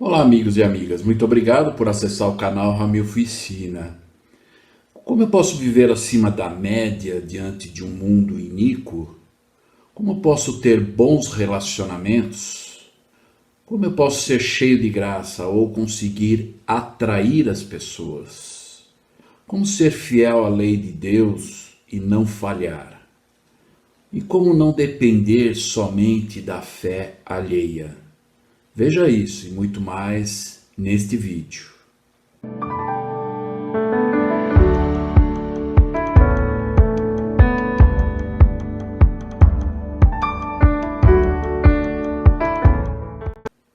Olá, amigos e amigas. Muito obrigado por acessar o canal Ramil Oficina. Como eu posso viver acima da média diante de um mundo iníquo? Como eu posso ter bons relacionamentos? Como eu posso ser cheio de graça ou conseguir atrair as pessoas? Como ser fiel à lei de Deus e não falhar? E como não depender somente da fé alheia? Veja isso e muito mais neste vídeo.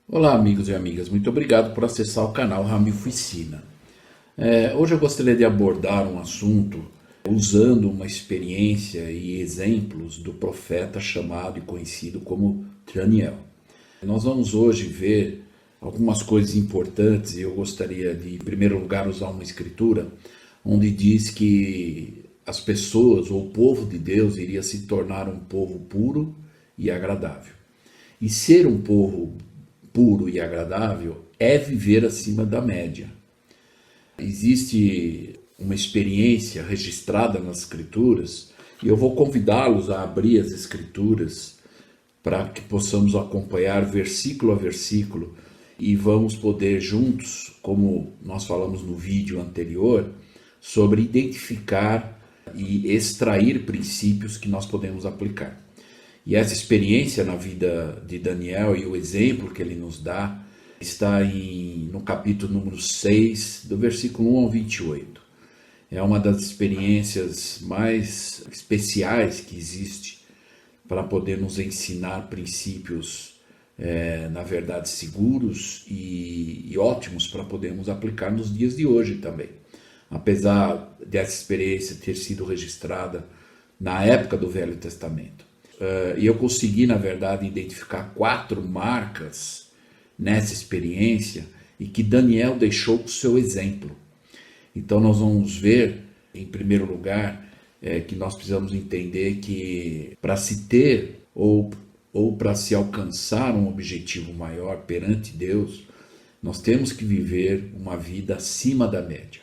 Olá, amigos e amigas, muito obrigado por acessar o canal Ramil Oficina. Hoje eu gostaria de abordar um assunto usando uma experiência e exemplos do profeta chamado e conhecido como Daniel. Nós vamos hoje ver algumas coisas importantes e eu gostaria de, em primeiro lugar, usar uma escritura onde diz que as pessoas ou o povo de Deus iria se tornar um povo puro e agradável. E ser um povo puro e agradável é viver acima da média. Existe uma experiência registrada nas escrituras e eu vou convidá-los a abrir as escrituras para que possamos acompanhar versículo a versículo e vamos poder juntos, como nós falamos no vídeo anterior, sobre identificar e extrair princípios que nós podemos aplicar. E essa experiência na vida de Daniel e o exemplo que ele nos dá está no capítulo número 6, do versículo 1 ao 28. É uma das experiências mais especiais que existe para poder nos ensinar princípios, na verdade, seguros e ótimos para podermos aplicar nos dias de hoje também. Apesar dessa experiência ter sido registrada na época do Velho Testamento. E eu consegui, na verdade, identificar 4 marcas nessa experiência e que Daniel deixou com o seu exemplo. Então nós vamos ver, em primeiro lugar, que nós precisamos entender que para se ter ou para se alcançar um objetivo maior perante Deus, nós temos que viver uma vida acima da média.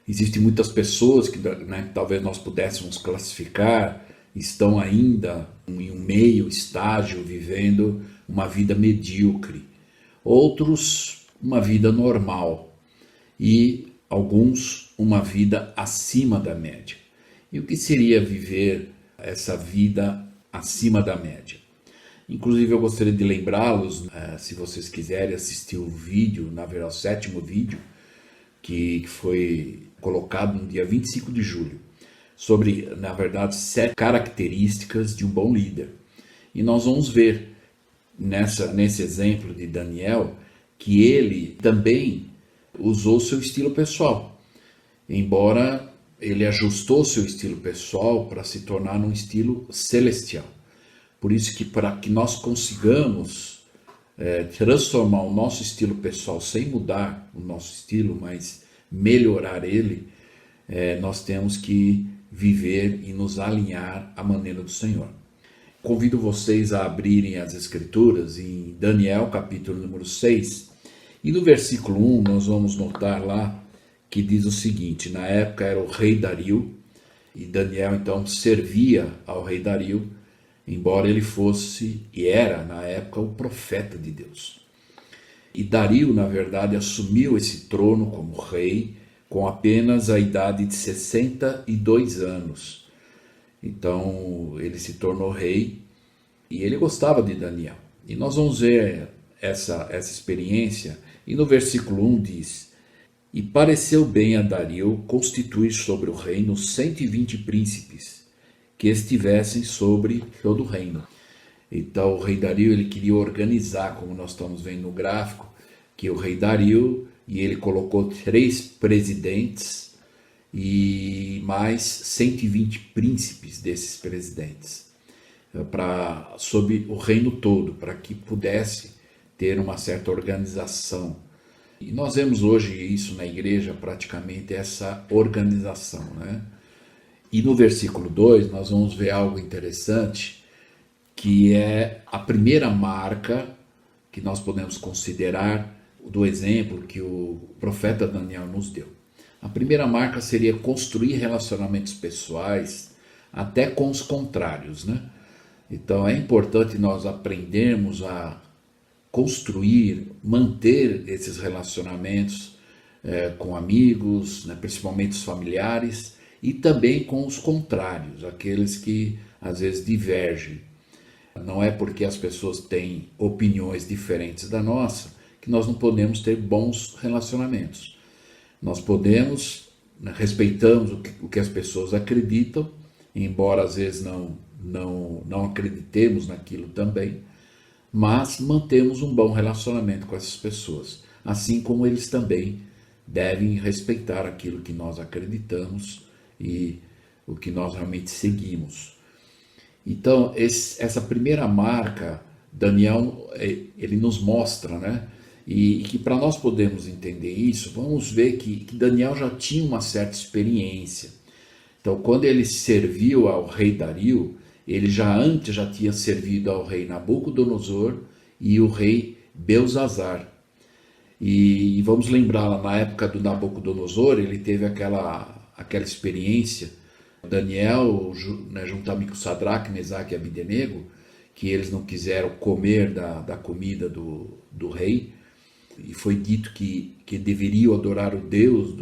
Existem muitas pessoas que, talvez nós pudéssemos classificar, estão ainda em um meio estágio vivendo uma vida medíocre. Outros, uma vida normal. E alguns, uma vida acima da média. E o que seria viver essa vida acima da média? Inclusive eu gostaria de lembrá-los, se vocês quiserem assistir o vídeo, na verdade o 7º vídeo, que foi colocado no dia 25 de julho, sobre, na verdade, 7 características de um bom líder. E nós vamos ver nesse exemplo de Daniel que ele também usou seu estilo pessoal, embora ele ajustou seu estilo pessoal para se tornar um estilo celestial. Por isso que para que nós consigamos transformar o nosso estilo pessoal sem mudar o nosso estilo, mas melhorar ele, nós temos que viver e nos alinhar à maneira do Senhor. Convido vocês a abrirem as escrituras em Daniel capítulo número 6 e no versículo 1 nós vamos notar lá que diz o seguinte: na época era o rei Dario e Daniel então servia ao rei Dario, embora ele fosse e era na época o profeta de Deus. E Dario, na verdade, assumiu esse trono como rei com apenas a idade de 62 anos. Então ele se tornou rei e ele gostava de Daniel. E nós vamos ver essa experiência. E no versículo 1 diz: e pareceu bem a Dario constituir sobre o reino 120 príncipes que estivessem sobre todo o reino. Então o rei Dario ele queria organizar, como nós estamos vendo no gráfico, que o rei Dario, e ele colocou 3 presidentes e mais 120 príncipes desses presidentes sobre o reino todo, para que pudesse ter uma certa organização. E nós vemos hoje isso na igreja, praticamente essa organização, né? E no versículo 2 nós vamos ver algo interessante, que é a primeira marca que nós podemos considerar do exemplo que o profeta Daniel nos deu. A primeira marca seria construir relacionamentos pessoais até com os contrários, né? Então é importante nós aprendermos a construir, manter esses relacionamentos com amigos, né, principalmente os familiares, e também com os contrários, aqueles que às vezes divergem. Não é porque as pessoas têm opiniões diferentes da nossa que nós não podemos ter bons relacionamentos. Nós podemos, né, respeitamos o que as pessoas acreditam, embora às vezes não acreditemos naquilo também, mas mantemos um bom relacionamento com essas pessoas, assim como eles também devem respeitar aquilo que nós acreditamos e o que nós realmente seguimos. Então, essa primeira marca, Daniel, ele nos mostra, né? E que para nós podermos entender isso, vamos ver que Daniel já tinha uma certa experiência. Então, quando ele serviu ao rei Dario, ele antes já tinha servido ao rei Nabucodonosor e o rei Belzazar. E vamos lembrar, lá na época do Nabucodonosor, ele teve aquela experiência, Daniel, né, juntamente com Sadraque, Mesaque e Abidenego, que eles não quiseram comer da comida do rei, e foi dito que deveriam adorar o Deus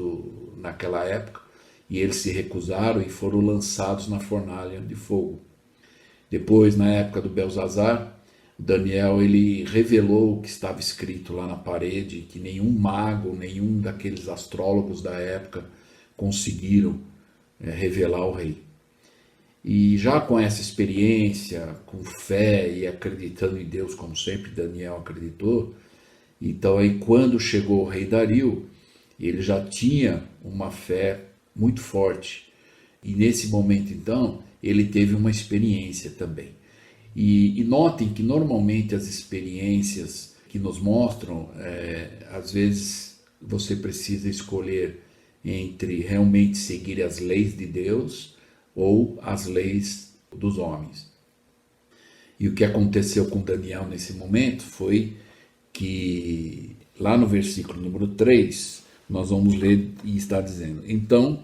naquela época, e eles se recusaram e foram lançados na fornalha de fogo. Depois, na época do Belzazar, Daniel ele revelou o que estava escrito lá na parede, que nenhum mago, nenhum daqueles astrólogos da época conseguiram revelar ao rei. E já com essa experiência, com fé e acreditando em Deus, como sempre Daniel acreditou, então aí quando chegou o rei Dario, ele já tinha uma fé muito forte. E nesse momento então, ele teve uma experiência também. E notem que normalmente as experiências que nos mostram, às vezes você precisa escolher entre realmente seguir as leis de Deus ou as leis dos homens. E o que aconteceu com Daniel nesse momento foi que lá no versículo número 3, nós vamos ler e está dizendo: então,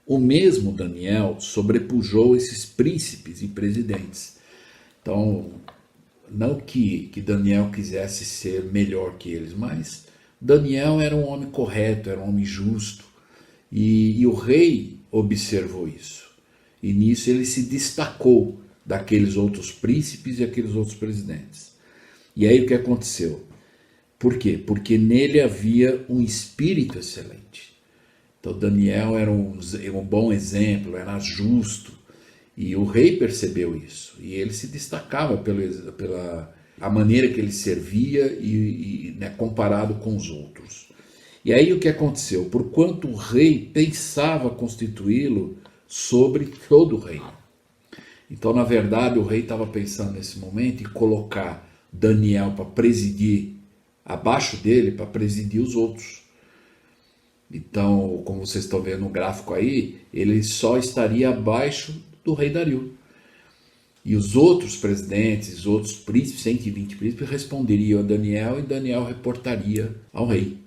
o mesmo Daniel sobrepujou esses príncipes e presidentes. Então, não que Daniel quisesse ser melhor que eles, mas Daniel era um homem correto, era um homem justo. E o rei observou isso. E nisso ele se destacou daqueles outros príncipes e aqueles outros presidentes. E aí o que aconteceu? Por quê? Porque nele havia um espírito excelente. Então Daniel era um bom exemplo, era justo. E o rei percebeu isso. E ele se destacava pela a maneira que ele servia né, comparado com os outros. E aí o que aconteceu? Porquanto o rei pensava constituí-lo sobre todo o reino. Então, na verdade, o rei estava pensando nesse momento em colocar Daniel para presidir abaixo dele, para presidir os outros. Então, como vocês estão vendo no gráfico aí, ele só estaria abaixo do rei Dario. E os outros presidentes, os outros príncipes, 120 príncipes, responderiam a Daniel e Daniel reportaria ao rei.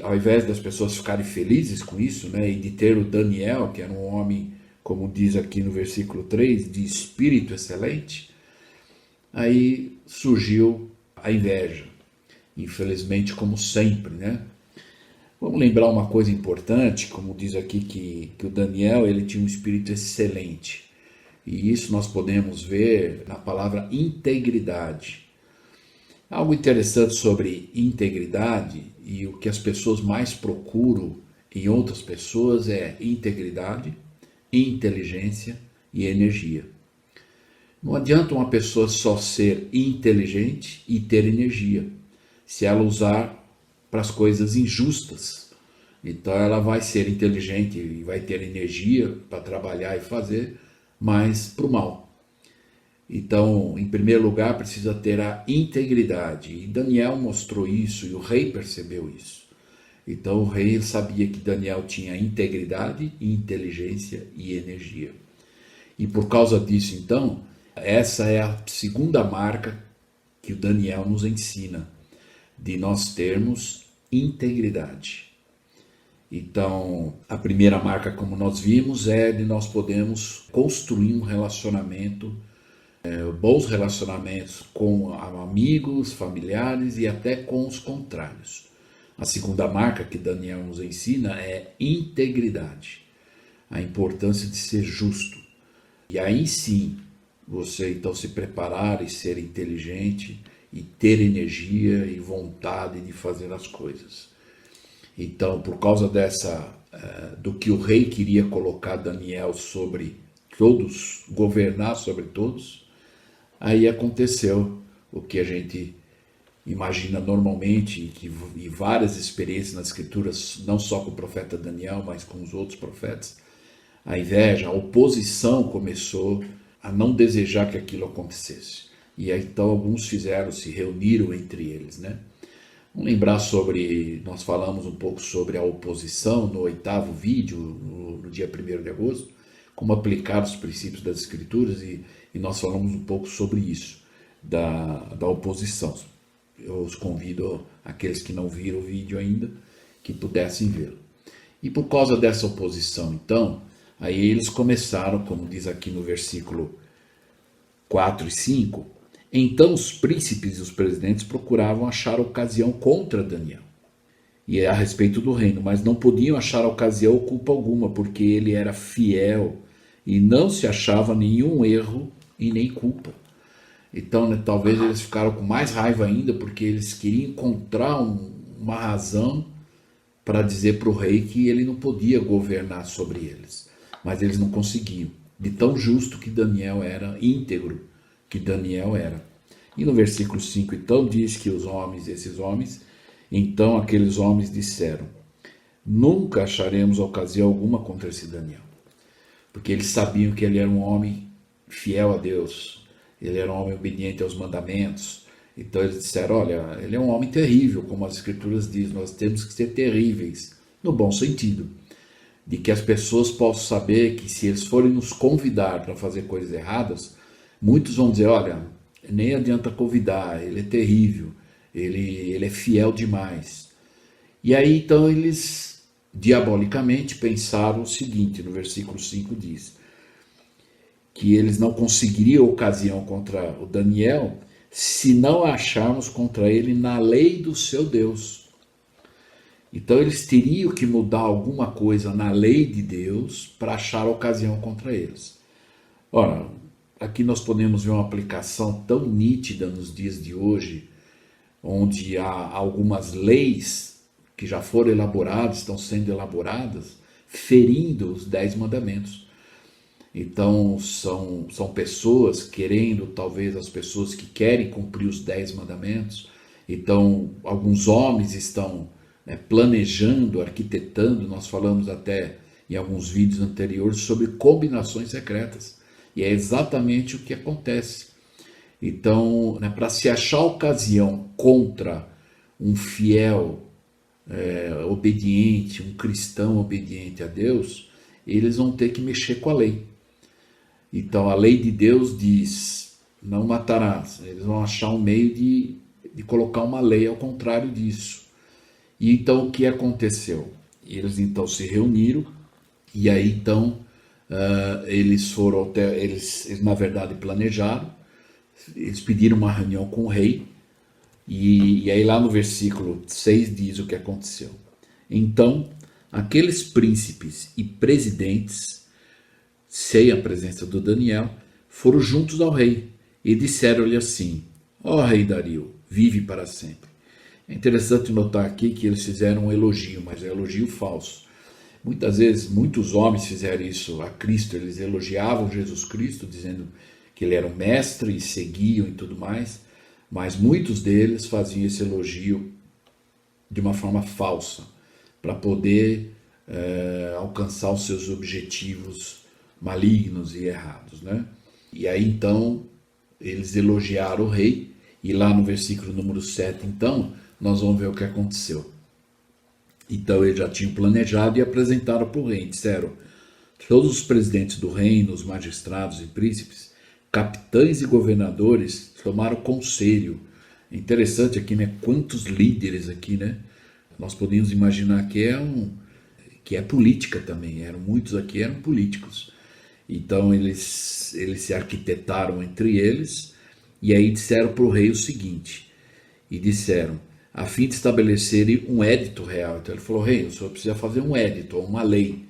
Ao invés das pessoas ficarem felizes com isso, né, e de ter o Daniel, que era um homem, como diz aqui no versículo 3, de espírito excelente, aí surgiu a inveja. Infelizmente, como sempre, né? Vamos lembrar uma coisa importante, como diz aqui que o Daniel ele tinha um espírito excelente. E isso nós podemos ver na palavra integridade. Algo interessante sobre integridade e o que as pessoas mais procuram em outras pessoas é integridade, inteligência e energia. Não adianta uma pessoa só ser inteligente e ter energia, se ela usar para as coisas injustas. Então ela vai ser inteligente e vai ter energia para trabalhar e fazer, mas para o mal. Então, em primeiro lugar, precisa ter a integridade. E Daniel mostrou isso e o rei percebeu isso. Então o rei sabia que Daniel tinha integridade, inteligência e energia. E por causa disso, então, essa é a segunda marca que o Daniel nos ensina, de nós termos integridade. Então, a primeira marca, como nós vimos, é de nós podemos construir um relacionamento, bons relacionamentos com amigos, familiares e até com os contrários. A segunda marca que Daniel nos ensina é integridade, a importância de ser justo. E aí sim, você então se preparar e ser inteligente e ter energia e vontade de fazer as coisas. Então, por causa do que o rei queria colocar Daniel sobre todos, governar sobre todos, aí aconteceu o que a gente imagina normalmente, e várias experiências nas escrituras, não só com o profeta Daniel, mas com os outros profetas. A inveja, a oposição começou a não desejar que aquilo acontecesse. E aí, então alguns se reuniram entre eles, né? Vamos lembrar nós falamos um pouco sobre a oposição no 8º vídeo, no dia 1º de agosto, como aplicar os princípios das escrituras, e nós falamos um pouco sobre isso, da oposição. Eu os convido, aqueles que não viram o vídeo ainda, que pudessem vê-lo. E por causa dessa oposição, então, aí eles começaram, como diz aqui no versículo 4 e 5, então os príncipes e os presidentes procuravam achar ocasião contra Daniel, e a respeito do reino, mas não podiam achar ocasião ou culpa alguma, porque ele era fiel e não se achava nenhum erro e nem culpa. Então, né, talvez eles ficaram com mais raiva ainda, porque eles queriam encontrar uma razão para dizer para o rei que ele não podia governar sobre eles. Mas eles não conseguiam, de tão justo que Daniel era, íntegro que Daniel era. E no versículo 5, então, diz que então aqueles homens disseram: nunca acharemos ocasião alguma contra esse Daniel. Porque eles sabiam que ele era um homem fiel a Deus, ele era um homem obediente aos mandamentos. Então eles disseram: olha, ele é um homem terrível, como as escrituras dizem, nós temos que ser terríveis, no bom sentido, de que as pessoas possam saber que se eles forem nos convidar para fazer coisas erradas, muitos vão dizer: olha, nem adianta convidar, ele é terrível, ele é fiel demais. E aí então eles diabolicamente pensaram o seguinte, no versículo 5 diz, que eles não conseguiriam ocasião contra o Daniel se não acharmos contra ele na lei do seu Deus. Então eles teriam que mudar alguma coisa na lei de Deus para achar ocasião contra eles. Ora, aqui nós podemos ver uma aplicação tão nítida nos dias de hoje, onde há algumas leis que já foram elaboradas, estão sendo elaboradas, ferindo os 10 mandamentos. Então são pessoas querendo, talvez as pessoas que querem cumprir os 10 mandamentos, então alguns homens estão planejando, arquitetando, nós falamos até em alguns vídeos anteriores sobre combinações secretas, e é exatamente o que acontece. Então, para se achar ocasião contra um fiel obediente, um cristão obediente a Deus, eles vão ter que mexer com a lei. Então a lei de Deus diz: não matarás. Eles vão achar um meio de colocar uma lei ao contrário disso. E então o que aconteceu? Eles então se reuniram, e aí então eles na verdade planejaram, eles pediram uma reunião com o rei, e aí lá no versículo 6 diz o que aconteceu. Então aqueles príncipes e presidentes, sem a presença do Daniel, foram juntos ao rei e disseram-lhe assim: ó rei Dario, vive para sempre. É interessante notar aqui que eles fizeram um elogio, mas é um elogio falso. Muitas vezes, muitos homens fizeram isso a Cristo, eles elogiavam Jesus Cristo, dizendo que ele era um mestre e seguiam e tudo mais, mas muitos deles faziam esse elogio de uma forma falsa, para poder alcançar os seus objetivos malignos e errados, né? E aí então eles elogiaram o rei, e lá no versículo número 7 então nós vamos ver o que aconteceu. Então eles já tinham planejado e apresentaram para o rei, disseram: todos os presidentes do reino, os magistrados e príncipes, capitães e governadores tomaram conselho É interessante aqui, né? Quantos líderes aqui, né? Nós podemos imaginar que é política também. Muitos aqui eram políticos. Então eles se arquitetaram entre eles e aí disseram para o rei o seguinte, e disseram, a fim de estabelecer um édito real. Então ele falou, rei, o senhor precisa fazer um édito, uma lei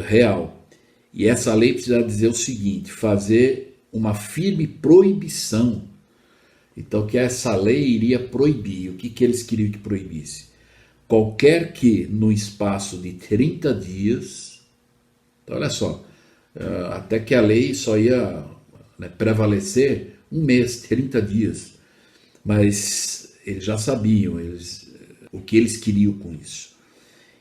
real. E essa lei precisa dizer o seguinte, fazer uma firme proibição. Então que essa lei iria proibir. O que eles queriam que proibisse? Qualquer que no espaço de 30 dias, então olha só, até que a lei só ia, né, prevalecer um mês, 30 dias. Mas eles já sabiam o que eles queriam com isso.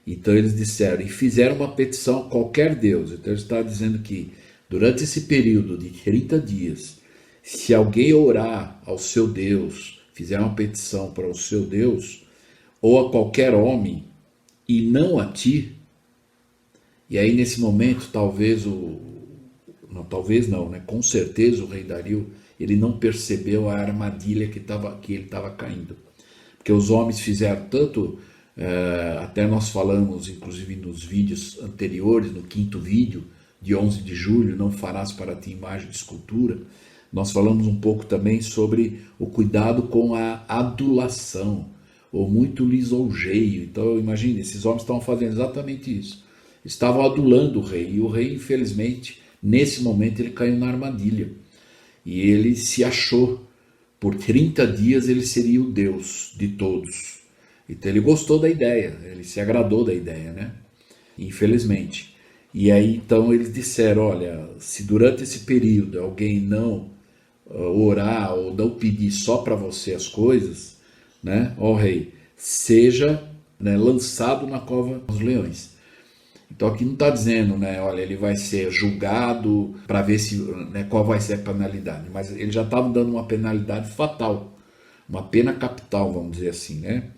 Então eles disseram, e fizeram uma petição a qualquer Deus. Então ele está dizendo que durante esse período de 30 dias, se alguém orar ao seu Deus, fizer uma petição para o seu Deus, ou a qualquer homem, e não a ti, e aí nesse momento com certeza o rei Dario, ele não percebeu a armadilha que ele estava caindo. Porque os homens fizeram tanto, até nós falamos, inclusive nos vídeos anteriores, no 5º vídeo, de 11 de julho, não farás para ti imagem de escultura, nós falamos um pouco também sobre o cuidado com a adulação, ou muito lisonjeio. Então imagine, esses homens estavam fazendo exatamente isso. Estavam adulando o rei, e o rei, infelizmente, nesse momento ele caiu na armadilha. E ele se achou, por 30 dias ele seria o Deus de todos. Então ele gostou da ideia, ele se agradou da ideia, né? Infelizmente. E aí então eles disseram, olha, se durante esse período alguém não orar ou não pedir só para você as coisas, né, ó rei, seja, né, lançado na cova dos leões. Então aqui não está dizendo, né, olha, ele vai ser julgado para ver se, né, qual vai ser a penalidade, mas ele já estava dando uma penalidade fatal, uma pena capital, vamos dizer assim, né?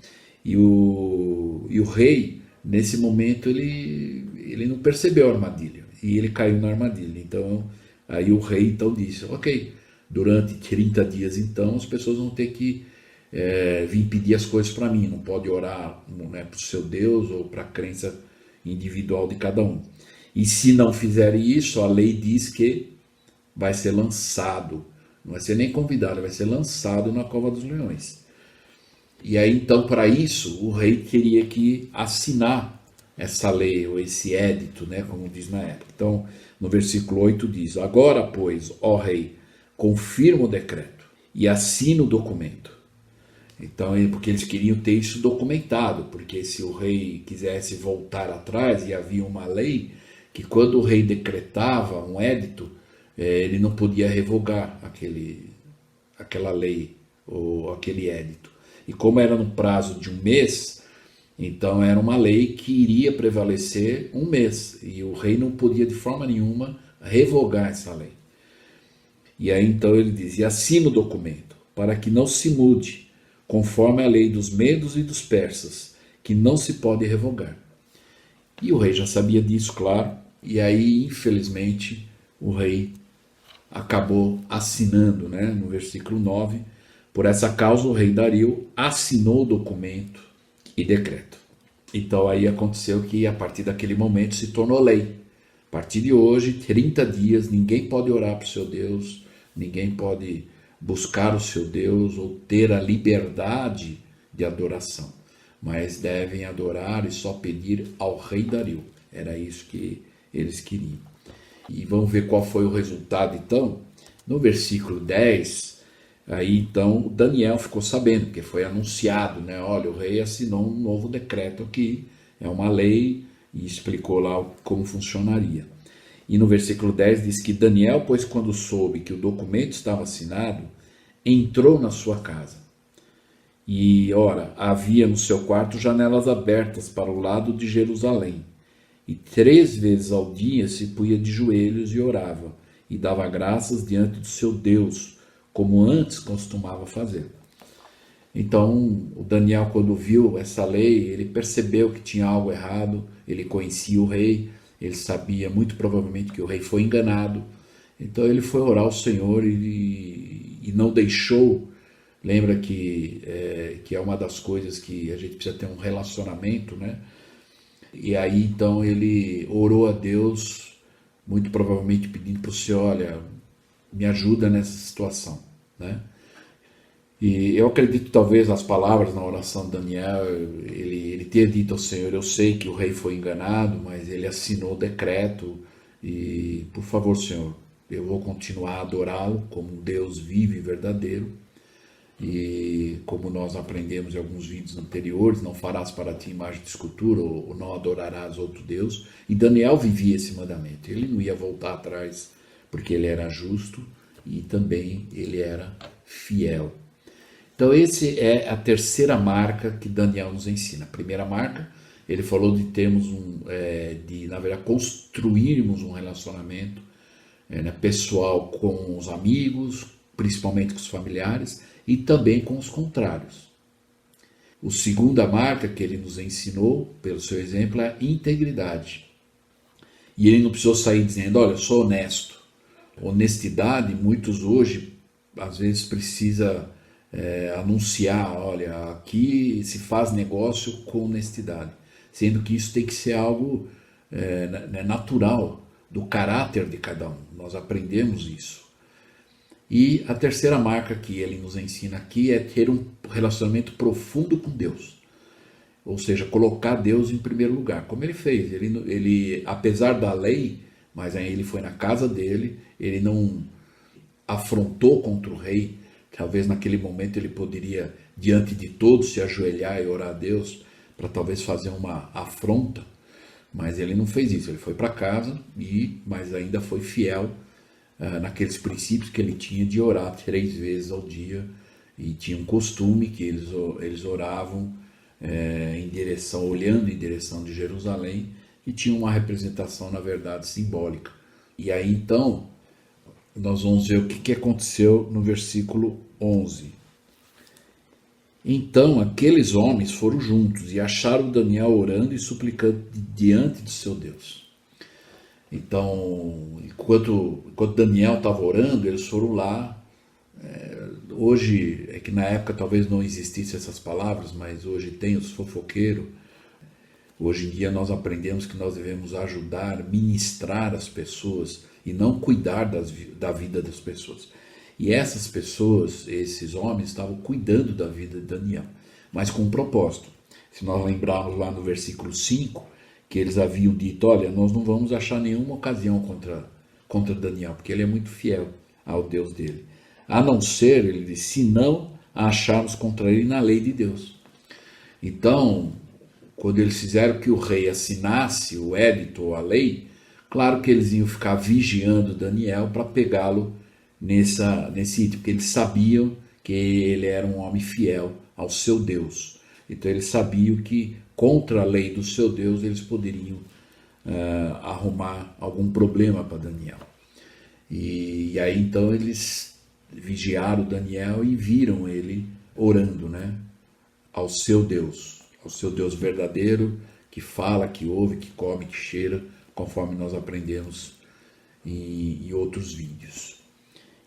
E o rei, nesse momento, ele não percebeu a armadilha, e ele caiu na armadilha. Então aí o rei então disse, ok, durante 30 dias então as pessoas vão ter que vir pedir as coisas para mim, não pode orar, né, para o seu Deus ou para a crença individual de cada um. E se não fizerem isso, a lei diz que vai ser lançado, não vai ser nem convidado, vai ser lançado na cova dos leões. E aí então, para isso, o rei teria que assinar essa lei ou esse édito, né, como diz na época. Então no versículo 8 diz, agora pois, ó rei, confirma o decreto e assina o documento. Então, porque eles queriam ter isso documentado, porque se o rei quisesse voltar atrás, e havia uma lei que quando o rei decretava um édito, ele não podia revogar aquela lei ou aquele édito. E como era no prazo de um mês, então era uma lei que iria prevalecer um mês, e o rei não podia de forma nenhuma revogar essa lei. E aí então ele diz, e assina o documento, para que não se mude, conforme a lei dos medos e dos persas, que não se pode revogar. E o rei já sabia disso, claro, e aí, infelizmente, o rei acabou assinando, né, no versículo 9, por essa causa o rei Dario assinou o documento e decreto. Então aí aconteceu que a partir daquele momento se tornou lei. A partir de hoje, 30 dias, ninguém pode orar para o seu Deus, ninguém pode buscar o seu Deus ou ter a liberdade de adoração, mas devem adorar e só pedir ao rei Dario. Era isso que eles queriam. E vamos ver qual foi o resultado então. No versículo 10, aí então Daniel ficou sabendo, porque foi anunciado, né? Olha, o rei assinou um novo decreto aqui, é uma lei, e explicou lá como funcionaria. E no versículo 10 diz que Daniel, pois quando soube que o documento estava assinado, entrou na sua casa. E, ora, havia no seu quarto janelas abertas para o lado de Jerusalém. E 3 vezes ao dia se punha de joelhos e orava, e dava graças diante do seu Deus, como antes costumava fazer. Então, o Daniel, quando viu essa lei, ele percebeu que tinha algo errado, ele conhecia o rei, ele sabia muito provavelmente que o rei foi enganado. Então ele foi orar ao Senhor e não deixou Lembra que é uma das coisas que a gente precisa ter um relacionamento, né? E aí então ele orou a Deus, muito provavelmente pedindo para o Senhor, olha, me ajuda nessa situação, né? E eu acredito talvez as palavras na oração de Daniel, ele tenha dito ao Senhor, eu sei que o rei foi enganado, mas ele assinou o decreto e, por favor, Senhor, eu vou continuar a adorá-lo como um Deus vivo e verdadeiro. E como nós aprendemos em alguns vídeos anteriores, não farás para ti imagem de escultura ou não adorarás outro Deus. E Daniel vivia esse mandamento, ele não ia voltar atrás, porque ele era justo e também ele era fiel. Então esse é a terceira marca que Daniel nos ensina. A primeira marca, ele falou de termos na verdade, construirmos um relacionamento pessoal com os amigos, principalmente com os familiares, e também com os contrários. A segunda marca que ele nos ensinou, pelo seu exemplo, é a integridade. E ele não precisou sair dizendo, olha, eu sou honesto. Honestidade, muitos hoje, às vezes, precisa anunciar, olha, aqui se faz negócio com honestidade. Sendo que isso tem que ser algo natural, do caráter de cada um. Nós aprendemos isso. E a terceira marca que ele nos ensina aqui é ter um relacionamento profundo com Deus. Ou seja, colocar Deus em primeiro lugar, como ele fez. Ele apesar da lei, mas aí ele foi na casa dele, ele não afrontou contra o rei. Talvez naquele momento ele poderia, diante de todos, se ajoelhar e orar a Deus, para talvez fazer uma afronta. Mas ele não fez isso, ele foi para casa, mas ainda foi fiel naqueles princípios que ele tinha de orar 3 vezes ao dia, e tinha um costume que eles oravam olhando em direção de Jerusalém, e tinha uma representação, na verdade, simbólica. E aí então nós vamos ver o que aconteceu no versículo 11. Então aqueles homens foram juntos e acharam Daniel orando e suplicando diante de seu Deus. Então, enquanto Daniel estava orando, eles foram lá. Hoje, é que na época talvez não existissem essas palavras, mas hoje tem os fofoqueiros. Hoje em dia nós aprendemos que nós devemos ajudar, ministrar as pessoas e não cuidar da vida das pessoas. E essas pessoas, esses homens, estavam cuidando da vida de Daniel, mas com um propósito. Se nós lembrarmos lá no versículo 5, que eles haviam dito, olha, nós não vamos achar nenhuma ocasião contra Daniel, porque ele é muito fiel ao Deus dele. A não ser, ele disse, se não a acharmos contra ele na lei de Deus. Então, quando eles fizeram que o rei assinasse o édito ou a lei, claro que eles iam ficar vigiando Daniel para pegá-lo nesse item, porque eles sabiam que ele era um homem fiel ao seu Deus. Então eles sabiam que contra a lei do seu Deus eles poderiam arrumar algum problema para Daniel. E aí então eles vigiaram Daniel e viram ele orando, né, ao seu Deus verdadeiro, que fala, que ouve, que come, que cheira, conforme nós aprendemos em outros vídeos.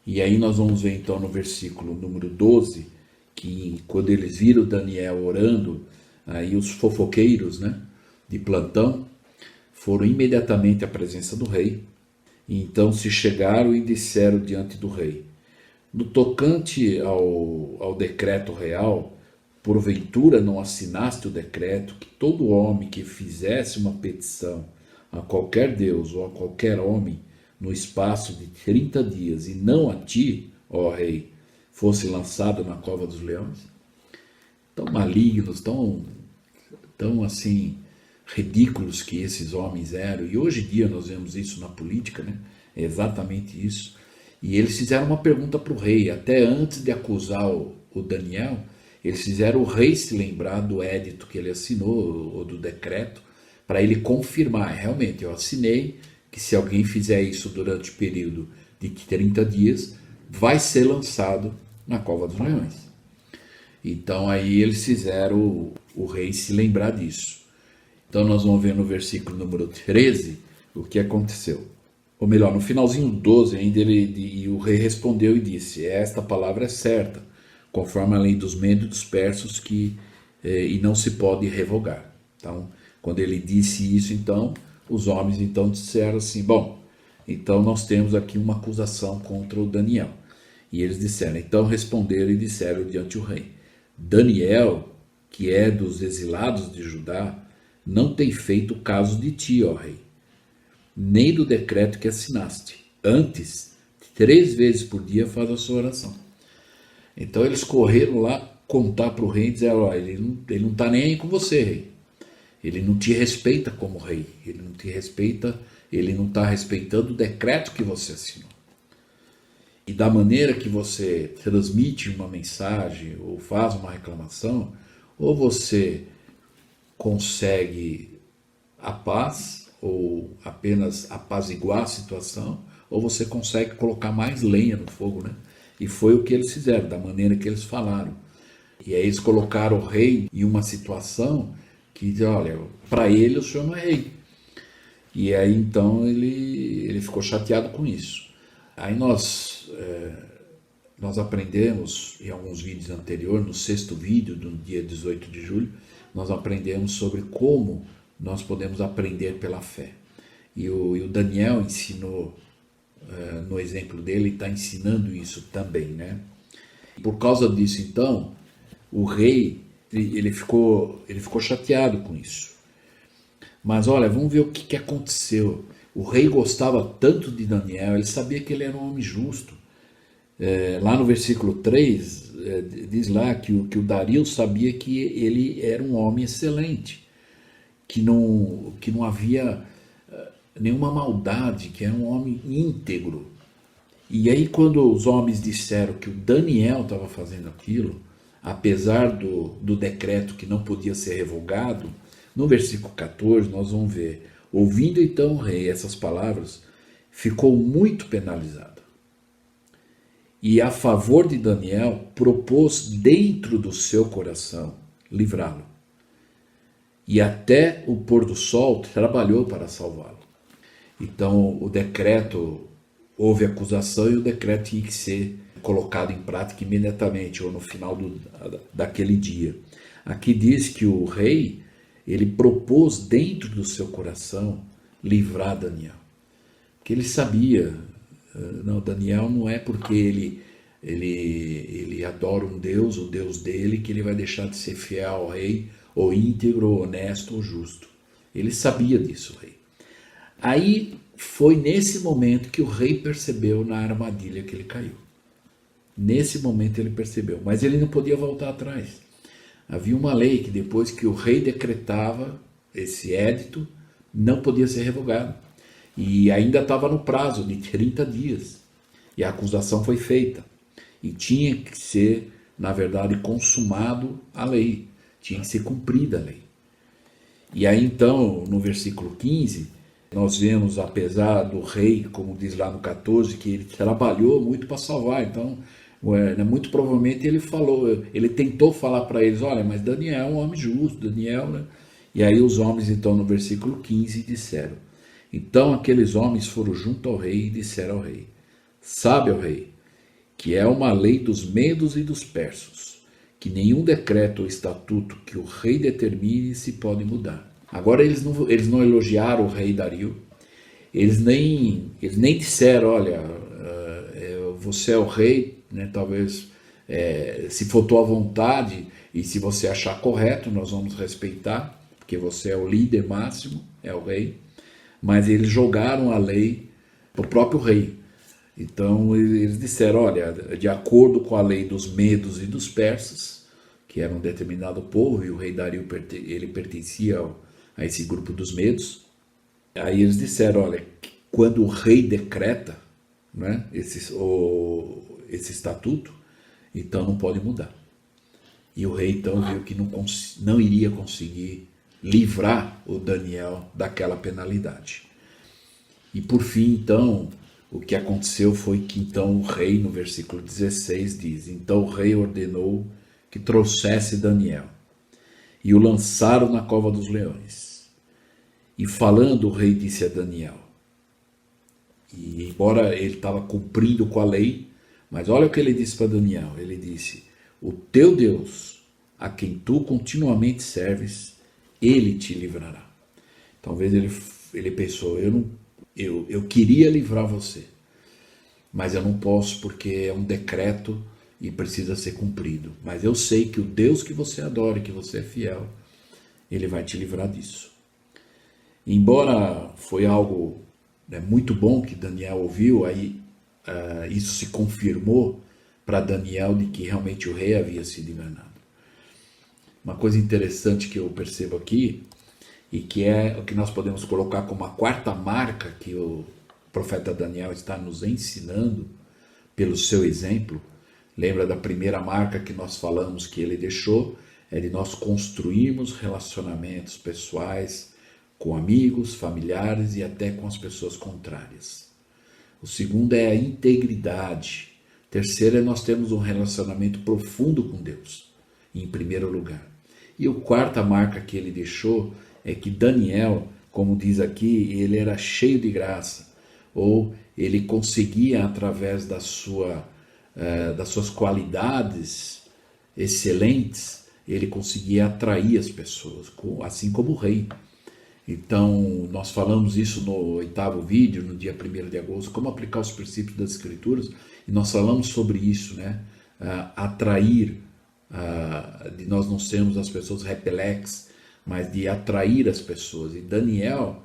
E aí nós vamos ver então no versículo número 12, que quando eles viram Daniel orando, aí os fofoqueiros, né, de plantão, foram imediatamente à presença do rei. E então se chegaram e disseram diante do rei, no tocante ao decreto real, porventura não assinaste o decreto que todo homem que fizesse uma petição a qualquer Deus ou a qualquer homem no espaço de 30 dias, e não a ti, ó rei, fosse lançado na cova dos leões? Tão malignos, tão assim, ridículos que esses homens eram. E hoje em dia nós vemos isso na política, né? É exatamente isso. E eles fizeram uma pergunta para o rei, até antes de acusar o Daniel, eles fizeram o rei se lembrar do édito que ele assinou, ou do decreto, para ele confirmar, realmente, eu assinei, que se alguém fizer isso durante o período de 30 dias, vai ser lançado na cova dos leões. Então aí eles fizeram o rei se lembrar disso. Então nós vamos ver no versículo número 13 o que aconteceu. Ou melhor, no finalzinho 12 ainda o rei respondeu e disse, esta palavra é certa, conforme a lei dos medos e dos persas, e não se pode revogar. Então, quando ele disse isso, então, os homens então disseram assim, bom, então nós temos aqui uma acusação contra o Daniel. E eles disseram, então responderam e disseram diante do rei, Daniel, que é dos exilados de Judá, não tem feito caso de ti, ó rei, nem do decreto que assinaste. Antes, 3 vezes por dia faz a sua oração. Então eles correram lá contar para o rei e dizer, ó, ele não está nem aí com você, rei. Ele não te respeita como rei. Ele não te respeita, ele não está respeitando o decreto que você assinou. E da maneira que você transmite uma mensagem ou faz uma reclamação, ou você consegue a paz, ou apenas apaziguar a situação, ou você consegue colocar mais lenha no fogo, né? E foi o que eles fizeram, da maneira que eles falaram. E aí eles colocaram o rei em uma situação que, olha, para ele o senhor não é rei. E aí então ele ficou chateado com isso. Aí nós aprendemos, em alguns vídeos anteriores, no 6º vídeo do dia 18 de julho, nós aprendemos sobre como nós podemos aprender pela fé. E o Daniel ensinou, no exemplo dele, está ensinando isso também, né? Por causa disso, então, o rei, ele ficou chateado com isso. Mas olha, vamos ver o que aconteceu. O rei gostava tanto de Daniel, ele sabia que ele era um homem justo. Lá no versículo 3, diz lá que o Dario sabia que ele era um homem excelente, que não havia nenhuma maldade, que era um homem íntegro. E aí quando os homens disseram que o Daniel estava fazendo aquilo, apesar do decreto que não podia ser revogado, no versículo 14 nós vamos ver, ouvindo então o rei essas palavras, ficou muito penalizado. E a favor de Daniel propôs dentro do seu coração livrá-lo. E até o pôr do sol trabalhou para salvá-lo. Então o decreto, houve acusação e o decreto tinha que ser colocado em prática imediatamente ou no final daquele dia. Aqui diz que o rei, ele propôs dentro do seu coração livrar Daniel. Porque ele sabia, não, Daniel não é porque ele adora um Deus, o Deus dele, que ele vai deixar de ser fiel ao rei, ou íntegro, ou honesto, ou justo. Ele sabia disso, o rei. Aí foi nesse momento que o rei percebeu na armadilha que ele caiu. Nesse momento ele percebeu, mas ele não podia voltar atrás. Havia uma lei que depois que o rei decretava esse édito, não podia ser revogado. E ainda estava no prazo de 30 dias. E a acusação foi feita. E tinha que ser, na verdade, consumado a lei. Tinha que ser cumprida a lei. E aí então, no versículo 15, nós vemos, apesar do rei, como diz lá no 14, que ele trabalhou muito para salvar. Então, muito provavelmente ele tentou falar para eles, olha, mas Daniel é um homem justo, Daniel, né? E aí os homens, então, no versículo 15, disseram, então aqueles homens foram junto ao rei e disseram ao rei, sabe, ó rei, que é uma lei dos medos e dos persas, que nenhum decreto ou estatuto que o rei determine se pode mudar. Agora eles não elogiaram o rei Dario, eles nem disseram, olha, você é o rei, né, talvez se for tua vontade e se você achar correto, nós vamos respeitar, porque você é o líder máximo, é o rei, mas eles jogaram a lei para o próprio rei. Então eles disseram, olha, de acordo com a lei dos medos e dos persas, que era um determinado povo, e o rei Dario ele pertencia a esse grupo dos medos, aí eles disseram, olha, quando o rei decreta, né, esse estatuto, então não pode mudar. E o rei então viu que não iria conseguir livrar o Daniel daquela penalidade. E por fim, então, o que aconteceu foi que então o rei, no versículo 16, diz, então o rei ordenou que trouxesse Daniel e o lançaram na cova dos leões. E falando, o rei disse a Daniel, e embora ele estava cumprindo com a lei, mas olha o que ele disse para Daniel, ele disse, o teu Deus, a quem tu continuamente serves, ele te livrará. Talvez ele pensou, eu queria livrar você, mas eu não posso porque é um decreto e precisa ser cumprido. Mas eu sei que o Deus que você adora, que você é fiel, ele vai te livrar disso. Embora foi algo, né, muito bom que Daniel ouviu, aí isso se confirmou para Daniel de que realmente o rei havia sido enganado. Uma coisa interessante que eu percebo aqui, e que é o que nós podemos colocar como a quarta marca que o profeta Daniel está nos ensinando pelo seu exemplo. Lembra da primeira marca que nós falamos que ele deixou? É de nós construirmos relacionamentos pessoais com amigos, familiares e até com as pessoas contrárias. O segundo é a integridade. O terceiro é nós termos um relacionamento profundo com Deus, em primeiro lugar. E a quarta marca que ele deixou é que Daniel, como diz aqui, ele era cheio de graça, ou ele conseguia, através das suas qualidades excelentes, ele conseguia atrair as pessoas, assim como o rei. Então, nós falamos isso no 8º vídeo, no dia 1º de agosto, como aplicar os princípios das Escrituras, e nós falamos sobre isso, né? Atrair, de nós não sermos as pessoas repelex, mas de atrair as pessoas. E Daniel,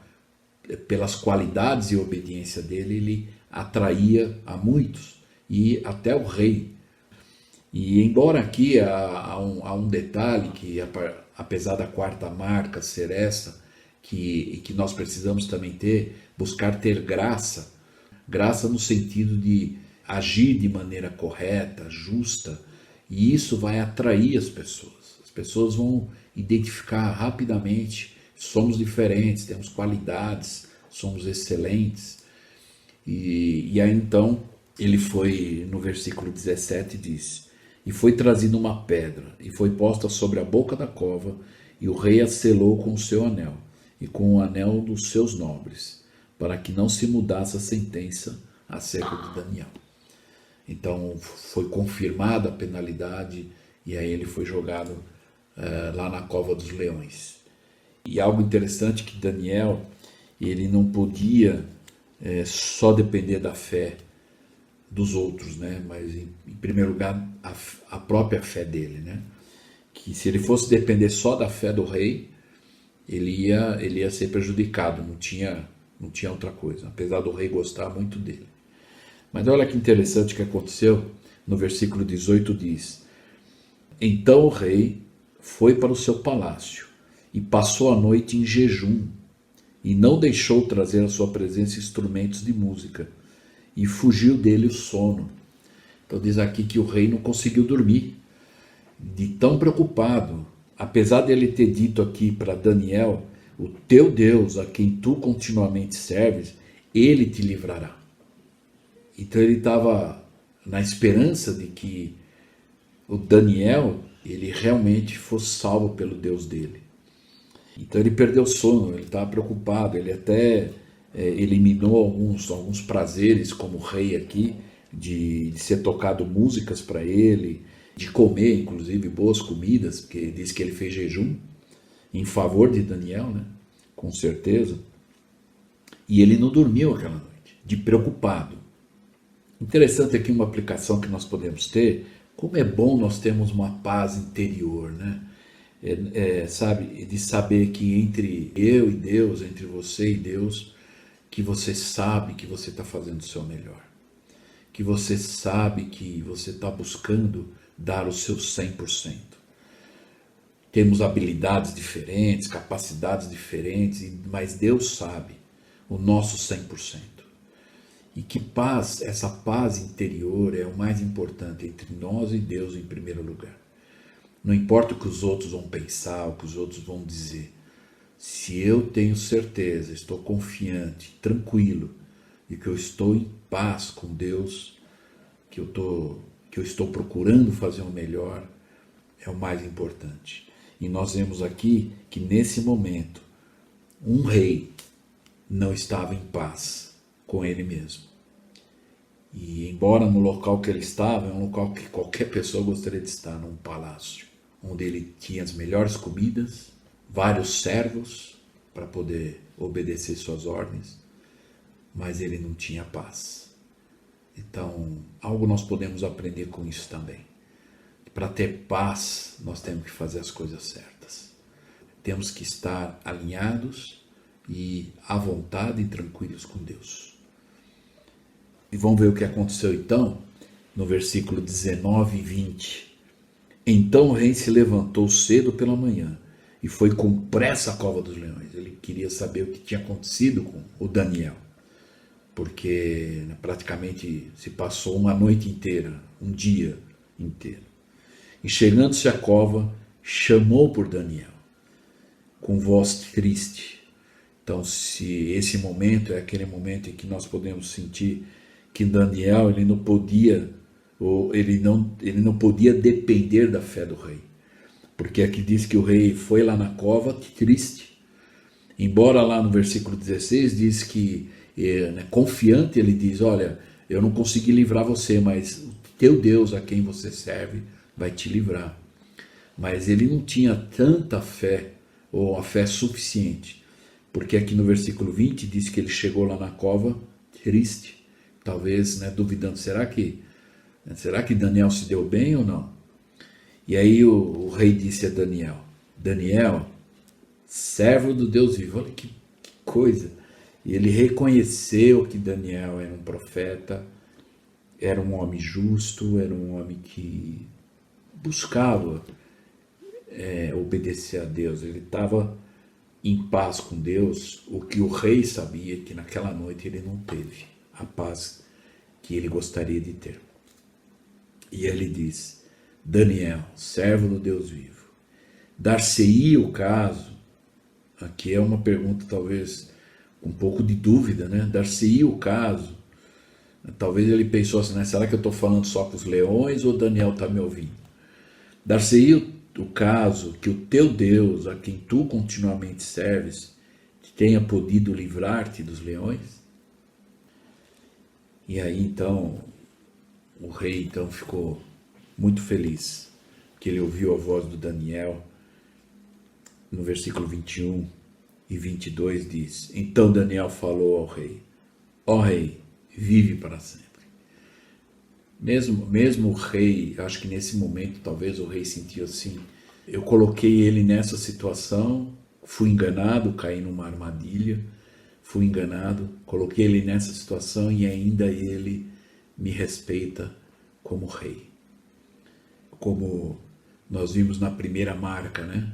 pelas qualidades e obediência dele, ele atraía a muitos, e até o rei. E embora aqui há um detalhe que, apesar da quarta marca ser essa, que nós precisamos também buscar ter graça no sentido de agir de maneira correta, justa, e isso vai atrair as pessoas. As pessoas vão identificar rapidamente, somos diferentes, temos qualidades, somos excelentes. E aí então, ele foi, no versículo 17 diz: e foi trazida uma pedra, e foi posta sobre a boca da cova, e o rei a selou com o seu anel, e com o anel dos seus nobres, para que não se mudasse a sentença acerca de Daniel. Então foi confirmada a penalidade, e aí ele foi jogado lá na cova dos leões. E algo interessante que Daniel, ele não podia só depender da fé dos outros, né? Mas em primeiro lugar a própria fé dele, né? Que se ele fosse depender só da fé do rei, ele ia ser prejudicado, não tinha outra coisa, apesar do rei gostar muito dele. Mas olha que interessante que aconteceu, no versículo 18 diz: então o rei foi para o seu palácio e passou a noite em jejum, e não deixou trazer à sua presença instrumentos de música, e fugiu dele o sono. Então diz aqui que o rei não conseguiu dormir, de tão preocupado, apesar de ele ter dito aqui para Daniel: o teu Deus, a quem tu continuamente serves, ele te livrará. Então ele estava na esperança de que o Daniel, ele realmente fosse salvo pelo Deus dele. Então ele perdeu o sono, ele estava preocupado, ele até eliminou alguns prazeres, como o rei aqui, de ser tocado músicas para ele, de comer inclusive boas comidas, porque diz que ele fez jejum em favor de Daniel, né? Com certeza. E ele não dormiu aquela noite, de preocupado. Interessante aqui uma aplicação que nós podemos ter, como é bom nós termos uma paz interior, né? Sabe, de saber que entre eu e Deus, entre você e Deus, que você sabe que você está fazendo o seu melhor, que você sabe que você está buscando dar o seu 100%. Temos habilidades diferentes, capacidades diferentes, mas Deus sabe o nosso 100%. E que paz, essa paz interior é o mais importante entre nós e Deus em primeiro lugar. Não importa o que os outros vão pensar, o que os outros vão dizer. Se eu tenho certeza, estou confiante, tranquilo, de que eu estou em paz com Deus, que eu estou procurando fazer o melhor, é o mais importante. E nós vemos aqui que nesse momento, um rei não estava em paz com ele mesmo. E embora no local que ele estava, é um local que qualquer pessoa gostaria de estar, num palácio, onde ele tinha as melhores comidas, vários servos para poder obedecer suas ordens, mas ele não tinha paz. Então, algo nós podemos aprender com isso também. Para ter paz, nós temos que fazer as coisas certas. Temos que estar alinhados e à vontade e tranquilos com Deus. E vamos ver o que aconteceu então, no versículo 19 e 20. Então o rei se levantou cedo pela manhã e foi com pressa à cova dos leões. Ele queria saber o que tinha acontecido com o Daniel, porque praticamente se passou uma noite inteira, um dia inteiro. E chegando-se à cova, chamou por Daniel, com voz triste. Então, se esse momento é aquele momento em que nós podemos sentir que Daniel ele não podia depender da fé do rei, porque aqui diz que o rei foi lá na cova triste, embora lá no versículo 16 diz que confiante, ele diz: olha, eu não consegui livrar você, mas o teu Deus a quem você serve vai te livrar. Mas ele não tinha tanta fé, ou a fé suficiente, porque aqui no versículo 20 diz que ele chegou lá na cova triste, talvez duvidando, será que Daniel se deu bem ou não? E aí o rei disse a Daniel: Daniel, servo do Deus vivo. Olha que coisa. E ele reconheceu que Daniel era um profeta, era um homem justo, era um homem que buscava obedecer a Deus. Ele estava em paz com Deus, o que o rei sabia que naquela noite ele não teve a paz que ele gostaria de ter. E ele diz: Daniel, servo do Deus vivo, dar-se-ia o caso, aqui é uma pergunta talvez com um pouco de dúvida, dar-se-ia o caso, talvez ele pensou assim, será que eu estou falando só com os leões ou Daniel está me ouvindo? Dar-se-ia o caso que o teu Deus, a quem tu continuamente serves, tenha podido livrar-te dos leões? E aí então o rei então ficou muito feliz, que ele ouviu a voz do Daniel. No versículo 21 e 22 diz: Então Daniel falou ao rei: Ó rei, vive para sempre. Mesmo o rei, acho que nesse momento talvez o rei sentiu assim: eu coloquei ele nessa situação, fui enganado, caí numa armadilha, fui enganado, coloquei ele nessa situação e ainda ele me respeita como rei. Como nós vimos na primeira marca,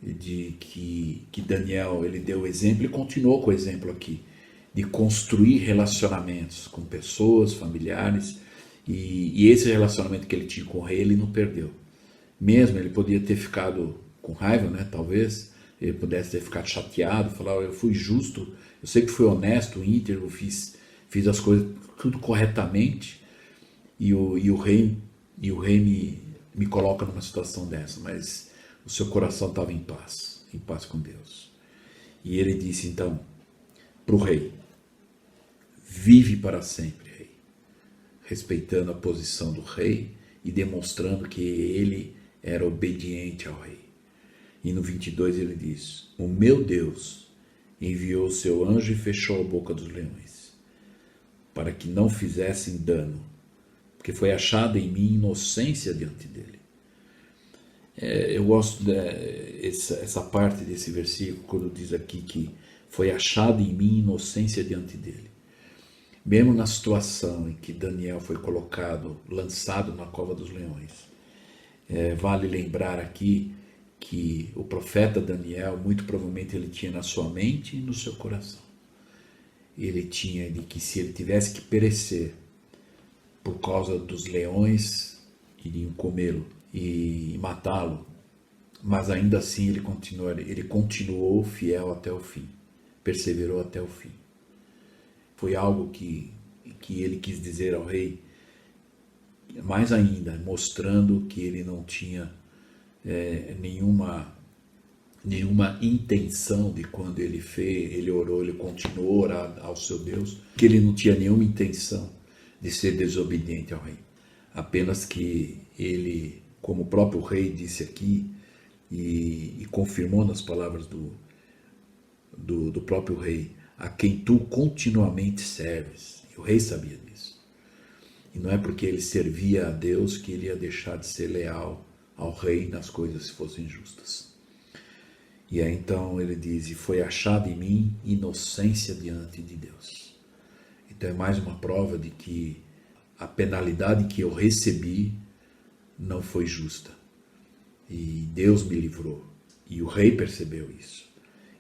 de que Daniel ele deu o exemplo e continuou com o exemplo aqui, de construir relacionamentos com pessoas, familiares, e esse relacionamento que ele tinha com o rei ele não perdeu. Mesmo ele podia ter ficado com raiva, talvez ele pudesse ter ficado chateado, falar: eu fui justo, eu sei que fui honesto, íntegro, fiz as coisas tudo corretamente, e o rei me coloca numa situação dessa, mas o seu coração estava em paz com Deus. E ele disse então para o rei: vive para sempre, rei, respeitando a posição do rei e demonstrando que ele era obediente ao rei. E no 22 ele diz: o meu Deus enviou o seu anjo e fechou a boca dos leões, para que não fizessem dano, porque foi achada em mim inocência diante dele. Eu gosto dessa parte desse versículo, quando diz aqui que foi achada em mim inocência diante dele. Mesmo na situação em que Daniel foi lançado na cova dos leões, vale lembrar aqui que o profeta Daniel, muito provavelmente ele tinha na sua mente e no seu coração. Ele tinha de que se ele tivesse que perecer por causa dos leões, iriam comê-lo e matá-lo, mas ainda assim ele continuou fiel até o fim, perseverou até o fim. Foi algo que ele quis dizer ao rei, mais ainda, mostrando que ele não tinha nenhuma intenção de quando ele orou, ele continuou a orar ao seu Deus, que ele não tinha nenhuma intenção de ser desobediente ao rei. Apenas que ele, como o próprio rei disse aqui, e confirmou nas palavras do próprio rei, a quem tu continuamente serves. E o rei sabia disso. E não é porque ele servia a Deus que ele ia deixar de ser leal ao rei nas coisas que fossem justas. E aí então ele diz, e foi achada em mim inocência diante de Deus. Então é mais uma prova de que a penalidade que eu recebi não foi justa. E Deus me livrou. E o rei percebeu isso.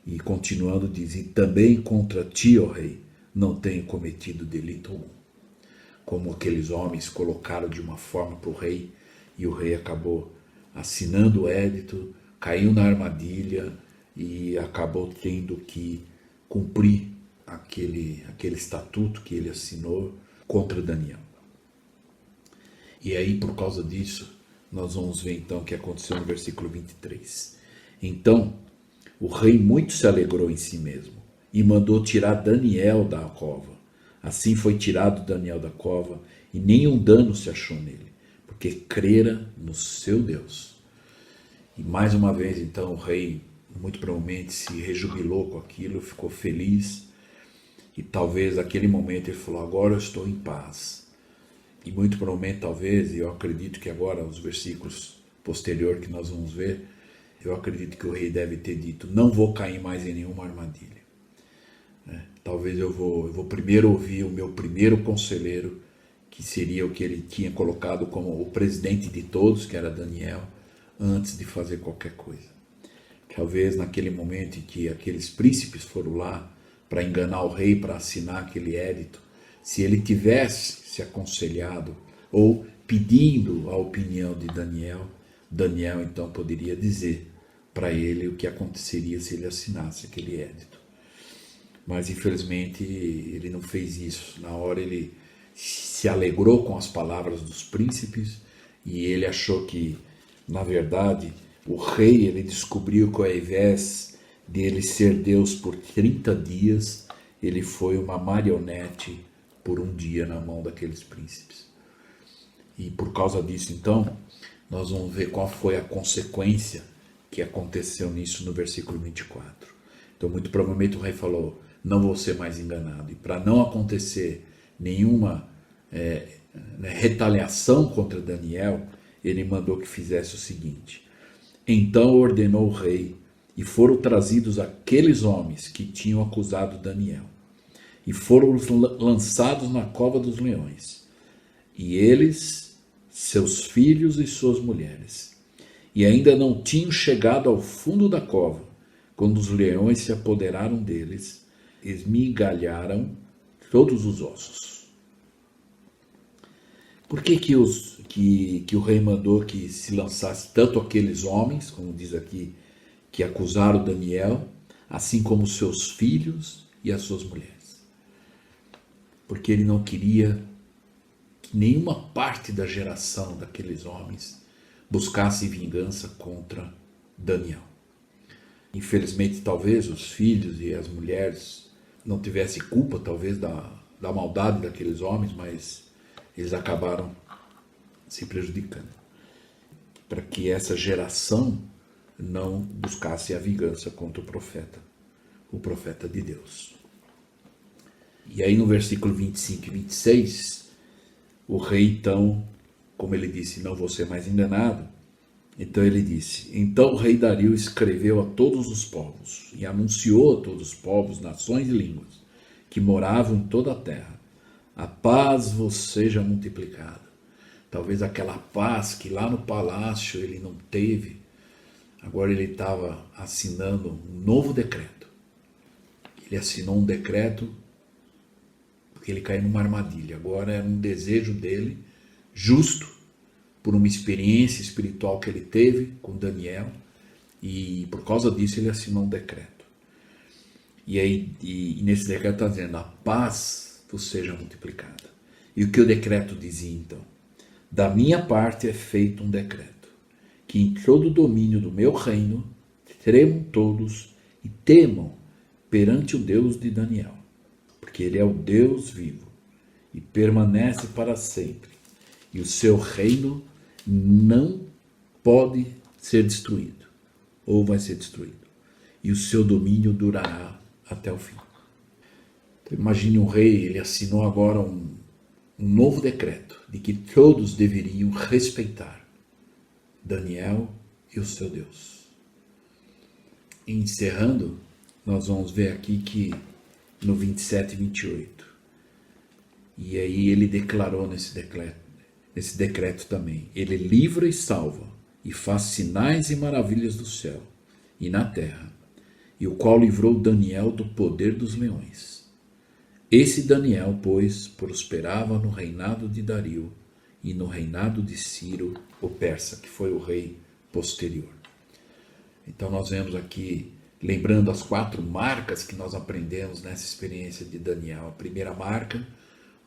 E continuando diz, e também contra ti, ó rei, não tenho cometido delito algum. Como aqueles homens colocaram de uma forma para o rei, e o rei acabou assinando o édito, caiu na armadilha e acabou tendo que cumprir aquele estatuto que ele assinou contra Daniel. E aí, por causa disso, nós vamos ver então o que aconteceu no versículo 23. Então, o rei muito se alegrou em si mesmo e mandou tirar Daniel da cova. Assim foi tirado Daniel da cova e nenhum dano se achou nele, porque crera no seu Deus. E mais uma vez, então, o rei muito provavelmente se rejubilou com aquilo, ficou feliz. E talvez naquele momento ele falou, agora eu estou em paz. E muito provavelmente, talvez, e eu acredito que agora, os versículos posteriores que nós vamos ver, eu acredito que o rei deve ter dito, não vou cair mais em nenhuma armadilha. Talvez eu vou primeiro ouvir o meu primeiro conselheiro, que seria o que ele tinha colocado como o presidente de todos, que era Daniel, antes de fazer qualquer coisa. Talvez naquele momento em que aqueles príncipes foram lá para enganar o rei, para assinar aquele édito, se ele tivesse se aconselhado ou pedindo a opinião de Daniel, Daniel então poderia dizer para ele o que aconteceria se ele assinasse aquele édito. Mas infelizmente ele não fez isso. Na hora ele se alegrou com as palavras dos príncipes e ele achou que, na verdade, o rei ele descobriu que ao invés de ele ser Deus por 30 dias, ele foi uma marionete por um dia na mão daqueles príncipes. E por causa disso, então, nós vamos ver qual foi a consequência que aconteceu nisso no versículo 24. Então, muito provavelmente o rei falou, não vou ser mais enganado. E para não acontecer nenhuma retaliação contra Daniel, ele mandou que fizesse o seguinte. Então ordenou o rei, e foram trazidos aqueles homens que tinham acusado Daniel, e foram lançados na cova dos leões, e eles, seus filhos e suas mulheres, e ainda não tinham chegado ao fundo da cova, quando os leões se apoderaram deles, esmigalharam todos os ossos. Por que o rei mandou que se lançasse tanto aqueles homens, como diz aqui, que acusaram Daniel, assim como seus filhos e as suas mulheres? Porque ele não queria que nenhuma parte da geração daqueles homens buscasse vingança contra Daniel. Infelizmente, talvez os filhos e as mulheres não tivessem culpa, talvez, da maldade daqueles homens, mas eles acabaram se prejudicando, para que essa geração não buscasse a vingança contra o profeta de Deus. E aí no versículo 25 e 26, o rei então, como ele disse, não vou ser mais enganado, então ele disse, então o rei Dario escreveu a todos os povos e anunciou a todos os povos, nações e línguas que moravam em toda a terra, a paz vos seja multiplicada. Talvez aquela paz que lá no palácio ele não teve, agora ele estava assinando um novo decreto. Ele assinou um decreto porque ele caiu numa armadilha. Agora era um desejo dele, justo, por uma experiência espiritual que ele teve com Daniel, e por causa disso ele assinou um decreto. E nesse decreto está dizendo, a paz vos seja multiplicada. E o que o decreto dizia então? Da minha parte é feito um decreto, que em todo o domínio do meu reino tremam todos e temam perante o Deus de Daniel, porque ele é o Deus vivo, e permanece para sempre, e o seu reino não pode ser destruído, ou vai ser destruído, e o seu domínio durará até o fim. Então, imagine um rei, ele assinou agora um novo decreto de que todos deveriam respeitar Daniel e o seu Deus. E encerrando, nós vamos ver aqui que no 27 e 28, e aí ele declarou nesse decreto também, ele livra e salva, e faz sinais e maravilhas do céu e na terra, e o qual livrou Daniel do poder dos leões. Esse Daniel, pois, prosperava no reinado de Dario e no reinado de Ciro, o persa, que foi o rei posterior. Então nós vemos aqui, lembrando as 4 marcas que nós aprendemos nessa experiência de Daniel. A primeira marca,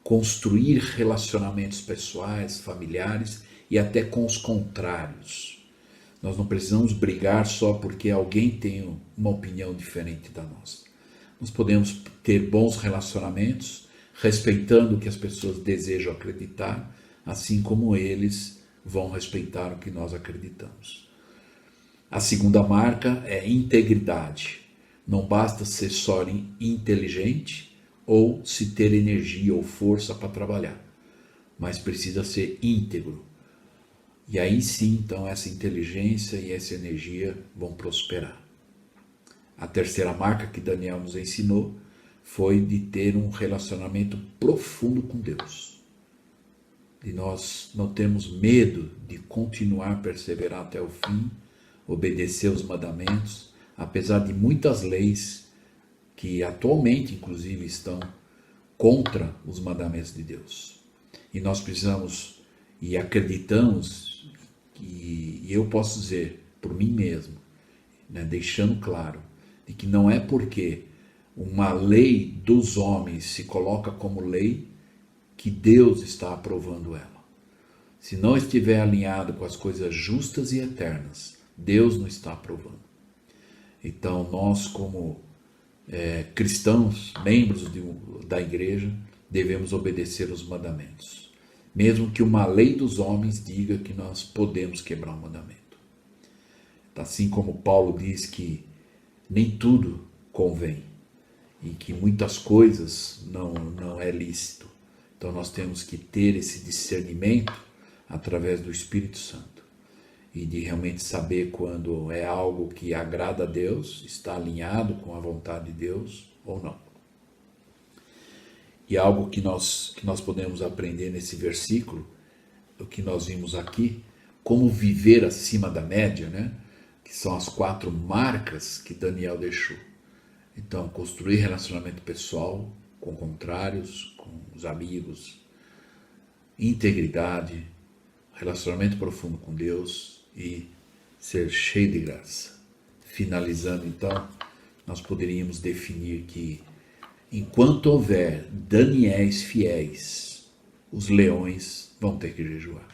construir relacionamentos pessoais, familiares e até com os contrários. Nós não precisamos brigar só porque alguém tem uma opinião diferente da nossa. Nós podemos ter bons relacionamentos, respeitando o que as pessoas desejam acreditar, assim como eles vão respeitar o que nós acreditamos. A segunda marca é integridade. Não basta ser só inteligente ou se ter energia ou força para trabalhar, mas precisa ser íntegro. E aí sim, então, essa inteligência e essa energia vão prosperar. A terceira marca que Daniel nos ensinou foi de ter um relacionamento profundo com Deus. E nós não temos medo de continuar a perseverar até o fim, obedecer os mandamentos, apesar de muitas leis que atualmente, inclusive, estão contra os mandamentos de Deus. E nós precisamos e acreditamos, e eu posso dizer por mim mesmo, né, deixando claro, de que não é porque uma lei dos homens se coloca como lei que Deus está aprovando ela. Se não estiver alinhado com as coisas justas e eternas, Deus não está aprovando. Então nós, como cristãos, membros da igreja, devemos obedecer os mandamentos, mesmo que uma lei dos homens diga que nós podemos quebrar o mandamento. Assim como Paulo diz que nem tudo convém e que muitas coisas não é lícito. Então nós temos que ter esse discernimento através do Espírito Santo e de realmente saber quando é algo que agrada a Deus, está alinhado com a vontade de Deus ou não. E algo que nós podemos aprender nesse versículo, o que nós vimos aqui, como viver acima da média, né? Que são as 4 marcas que Daniel deixou. Então, construir relacionamento pessoal com contrários, com os amigos, integridade, relacionamento profundo com Deus e ser cheio de graça. Finalizando, então, nós poderíamos definir que enquanto houver Daniéis fiéis, os leões vão ter que jejuar.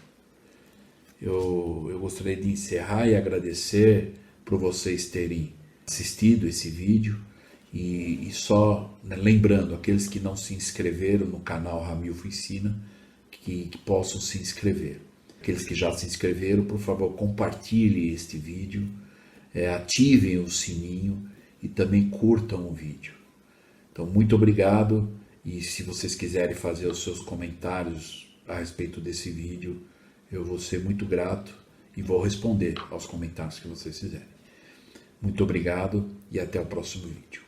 Eu gostaria de encerrar e agradecer por vocês terem assistido esse vídeo e só, né, lembrando, aqueles que não se inscreveram no canal Ramilfo Ensina, que possam se inscrever. Aqueles que já se inscreveram, por favor, compartilhem este vídeo, ativem o sininho e também curtam o vídeo. Então, muito obrigado, e se vocês quiserem fazer os seus comentários a respeito desse vídeo, eu vou ser muito grato e vou responder aos comentários que vocês fizerem. Muito obrigado e até o próximo vídeo.